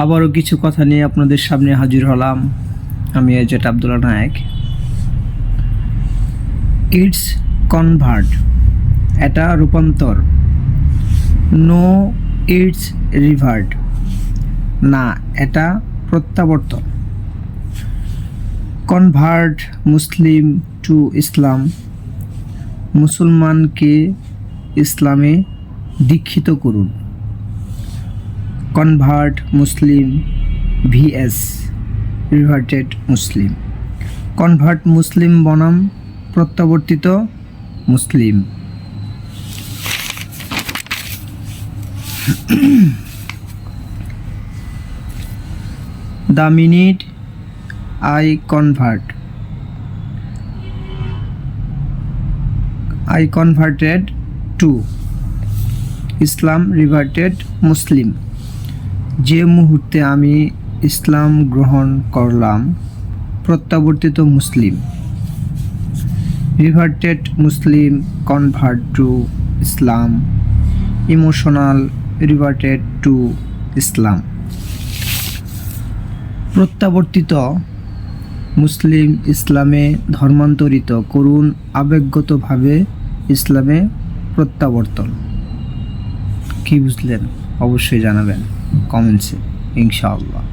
আবারও কিছু কথা নিয়ে আপনাদের সামনে হাজির হলাম। আমি এজেট আব্দুল্লাহ নায়েক। ইটস কনভার্ট, এটা রূপান্তর। নো, ইটস রিভার্ট, না এটা প্রত্যাবর্তন। কনভার্ট মুসলিম টু ইসলাম, মুসলমানকে ইসলামে দীক্ষিত করুন। Convert Muslim vs reverted Muslim. Convert Muslim বনাম প্রত্যাবর্তিত মুসলিম। The minute I converted to Islam reverted Muslim, যে মুহূর্তে আমি ইসলাম গ্রহণ করলাম প্রত্যাবর্তিত মুসলিম। Reverted Muslim convert to Islam, emotional reverted to Islam. প্রত্যাবর্তিত মুসলিম ইসলামে ধর্মান্তরিত করুন, আবেগগতভাবে ইসলামে প্রত্যাবর্তন। কি বুঝলেন অবশ্যই জানাবেন কমেন্টসে, ইনশাআল্লাহ।